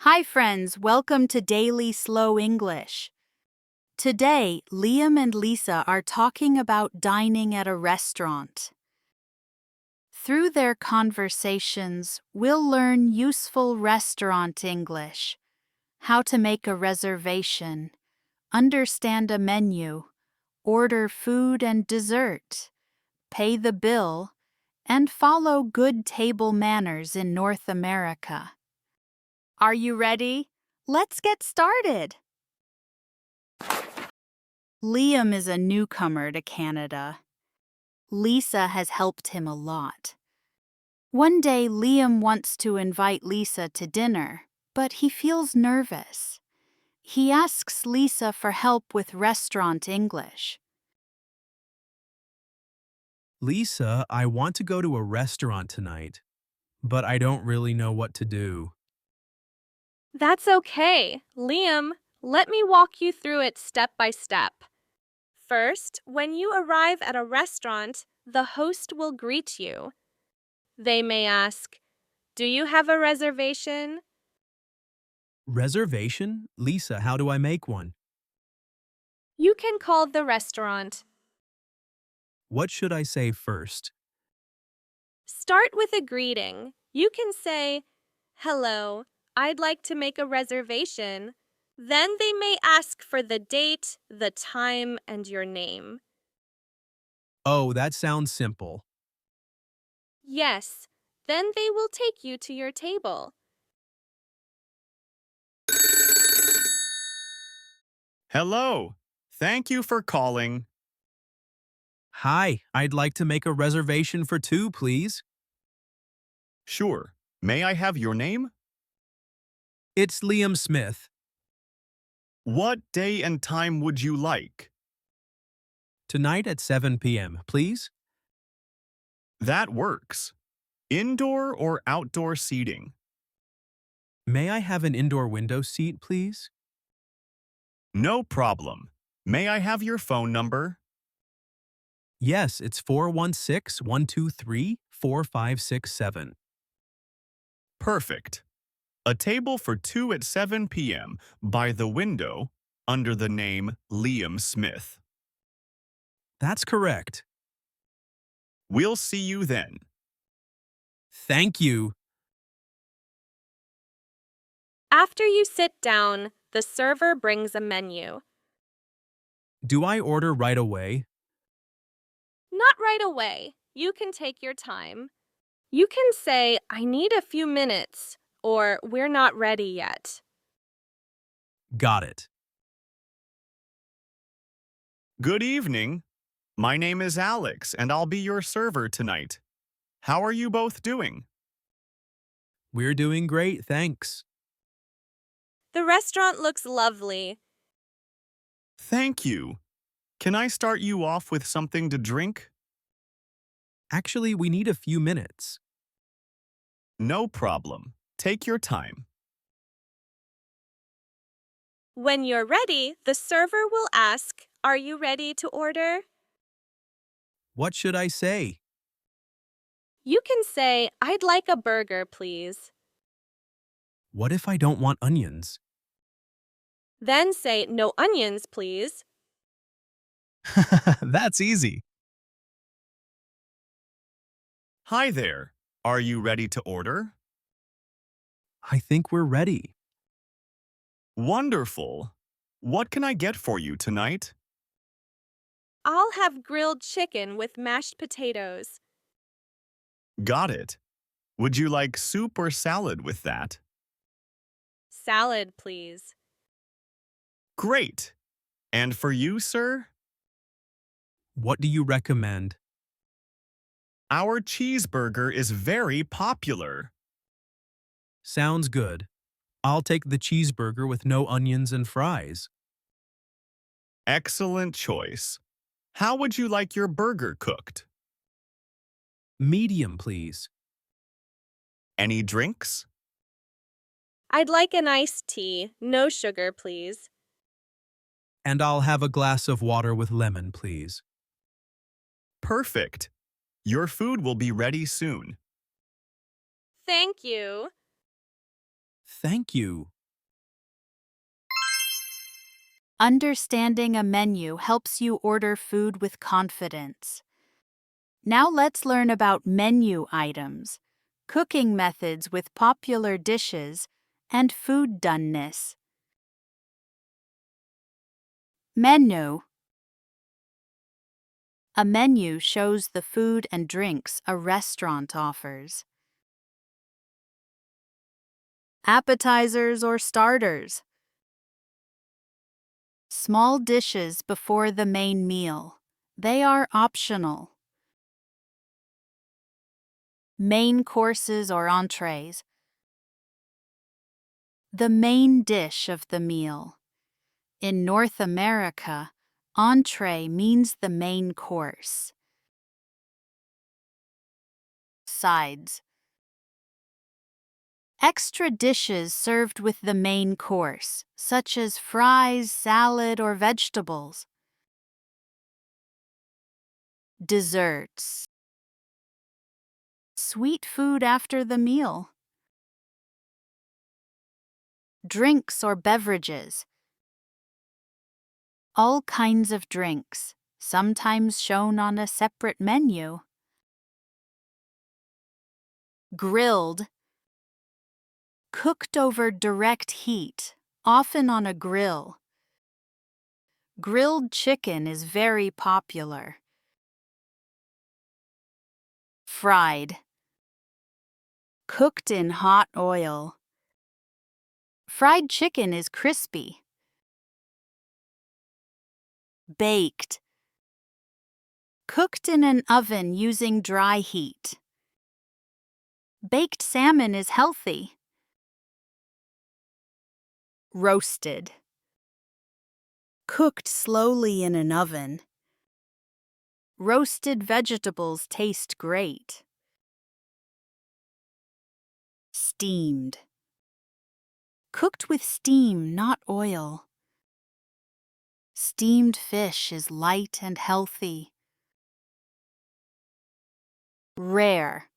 Hi, friends. Welcome to Daily Slow English. Today, Liam and Lisa are talking about dining at a restaurant. Through their conversations, we'll learn useful restaurant English, how to make a reservation, understand a menu, order food and dessert, pay the bill, and follow good table manners in North America. Are you ready? Let's get started. Liam is a newcomer to Canada. Lisa has helped him a lot. One day, Liam wants to invite Lisa to dinner, but he feels nervous. He asks Lisa for help with restaurant English. Lisa, I want to go to a restaurant tonight, but I don't really know what to do. That's okay. Liam, let me walk you through it step by step. First, when you arrive at a restaurant, the host will greet you. They may ask, "Do you have a reservation?" Reservation? Lisa, how do I make one? You can call the restaurant. What should I say first? Start with a greeting. You can say, "Hello, I'd like to make a reservation." Then they may ask for the date, the time, and your name. Oh, that sounds simple. Yes, then they will take you to your table. Hello. Thank you for calling. Hi, I'd like to make a reservation for two, please. Sure. May I have your name? It's Liam Smith. What day and time would you like? Tonight at 7 p.m., please. That works. Indoor or outdoor seating? May I have an indoor window seat, please? No problem. May I have your phone number? Yes, it's 416-123-4567. Perfect. A table for two at 7 p.m. by the window under the name Liam Smith. That's correct. We'll see you then. Thank you. After you sit down, the server brings a menu. Do I order right away? Not right away. You can take your time. You can say, "I need a few minutes," or "We're not ready yet." Got it. Good evening. My name is Alex, and I'll be your server tonight. How are you both doing? We're doing great, thanks. The restaurant looks lovely. Thank you. Can I start you off with something to drink? Actually, we need a few minutes. No problem. Take your time. When you're ready, the server will ask, "Are you ready to order?" What should I say? You can say, "I'd like a burger, please." What if I don't want onions? Then say, "No onions, please." That's easy. Hi there. Are you ready to order? I think we're ready. Wonderful. What can I get for you tonight? I'll have grilled chicken with mashed potatoes. Got it. Would you like soup or salad with that? Salad, please. Great. And for you, sir? What do you recommend? Our cheeseburger is very popular. Sounds good. I'll take the cheeseburger with no onions and fries. Excellent choice. How would you like your burger cooked? Medium, please. Any drinks? I'd like an iced tea, no sugar, please. And I'll have a glass of water with lemon, please. Perfect. Your food will be ready soon. Thank you. Thank you. Understanding a menu helps you order food with confidence. Now let's learn about menu items, cooking methods with popular dishes, and food doneness. Menu. A menu shows the food and drinks a restaurant offers. Appetizers or starters. Small dishes before the main meal. They are optional. Main courses or entrees. The main dish of the meal. In North America, entree means the main course. Sides. Extra dishes served with the main course, such as fries, salad, or vegetables. Desserts. Sweet food after the meal. Drinks or beverages. All kinds of drinks, sometimes shown on a separate menu. Grilled. Cooked over direct heat, often on a grill. Grilled chicken is very popular. Fried. Cooked in hot oil. Fried chicken is crispy. Baked. Cooked in an oven using dry heat. Baked salmon is healthy. Roasted. Cooked slowly in an oven. Roasted vegetables taste great. Steamed. Cooked with steam, not oil. Steamed fish is light and healthy. Rare.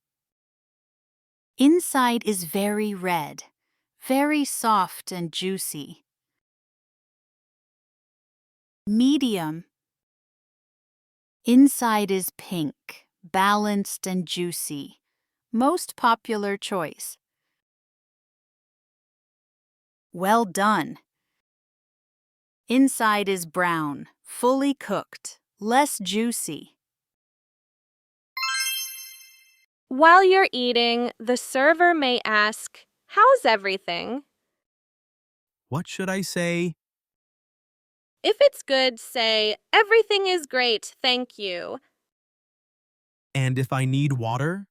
Inside is very red, very soft and juicy. Medium. Inside is pink, balanced and juicy. Most popular choice. Well done. Inside is brown, fully cooked, less juicy. While you're eating, the server may ask, "How's everything?" What should I say? If it's good, say, "Everything is great, thank you." And if I need water?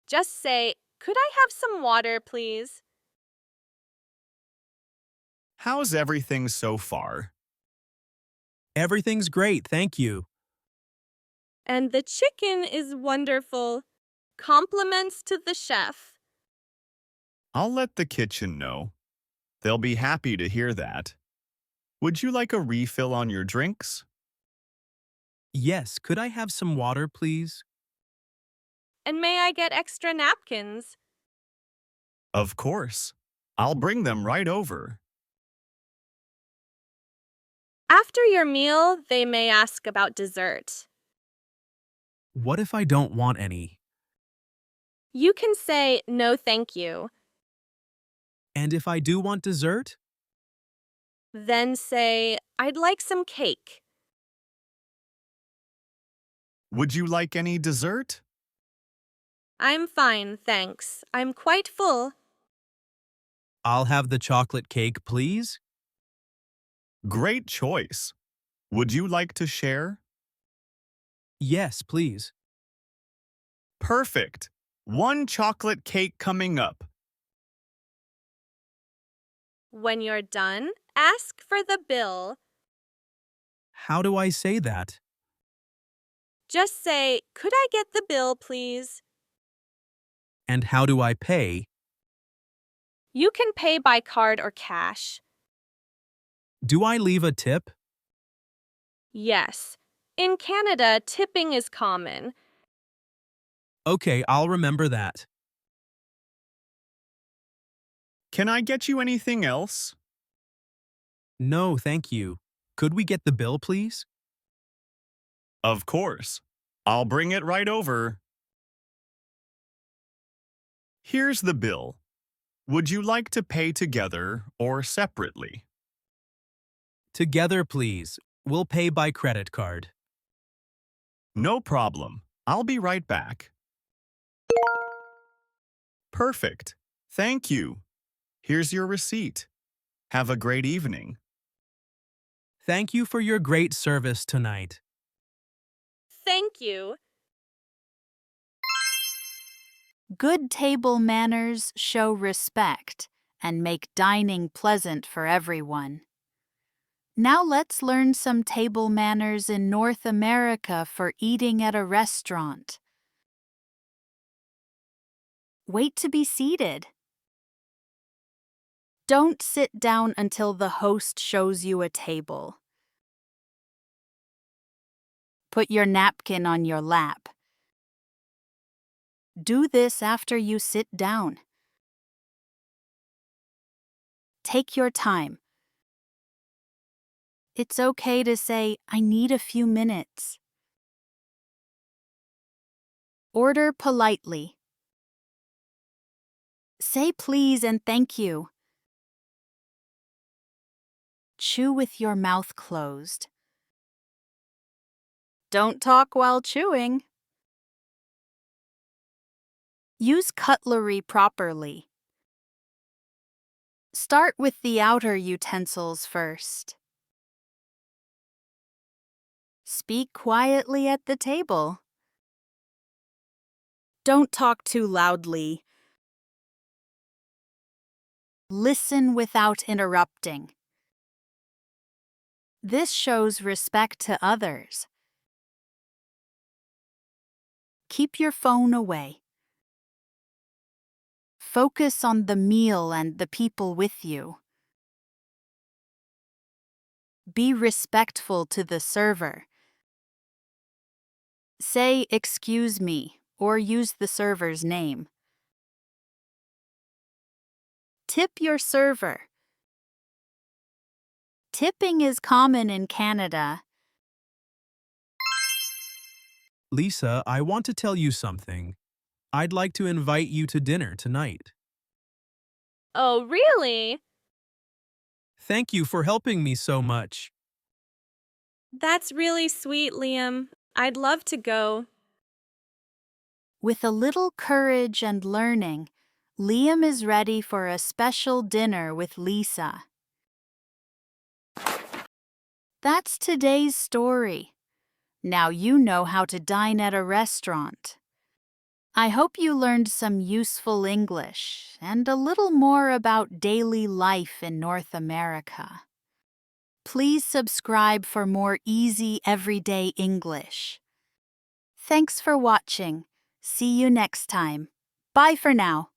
Just say, "Could I have some water, please?" How's everything so far? Everything's great, thank you. And the chicken is wonderful. Compliments to the chef. I'll let the kitchen know. They'll be happy to hear that. Would you like a refill on your drinks? Yes, could I have some water, please? And may I get extra napkins? Of course. I'll bring them right over. After your meal, they may ask about dessert. What if I don't want any? You can say, "No, thank you." And if I do want dessert? Then say, "I'd like some cake." Would you like any dessert? I'm fine, thanks. I'm quite full. I'll have the chocolate cake, please. Great choice. Would you like to share? Yes, please. Perfect. One chocolate cake coming up. When you're done, ask for the bill. How do I say that? Just say, "Could I get the bill, please?" And how do I pay? You can pay by card or cash. Do I leave a tip? Yes. In Canada, tipping is common. Okay, I'll remember that. Can I get you anything else? No, thank you. Could we get the bill, please? Of course. I'll bring it right over. Here's the bill. Would you like to pay together or separately? Together, please. We'll pay by credit card. No problem. I'll be right back. Perfect. Thank you. Here's your receipt. Have a great evening. Thank you for your great service tonight. Thank you. Good table manners show respect and make dining pleasant for everyone. Now let's learn some table manners in North America for eating at a restaurant. Wait to be seated. Don't sit down until the host shows you a table. Put your napkin on your lap. Do this after you sit down. Take your time. It's okay to say, "I need a few minutes." Order politely. Say please and thank you. Chew with your mouth closed. Don't talk while chewing. Use cutlery properly. Start with the outer utensils first. Speak quietly at the table. Don't talk too loudly. Listen without interrupting. This shows respect to others. Keep your phone away. Focus on the meal and the people with you. Be respectful to the server. Say, "Excuse me," or use the server's name. Tip your server. Tipping is common in Canada. Lisa, I want to tell you something. I'd like to invite you to dinner tonight. Oh, really? Thank you for helping me so much. That's really sweet, Liam. I'd love to go. With a little courage and learning, Liam is ready for a special dinner with Lisa. That's today's story. Now you know how to dine at a restaurant. I hope you learned some useful English and a little more about daily life in North America. Please subscribe for more easy everyday English. Thanks for watching. See you next time. Bye for now.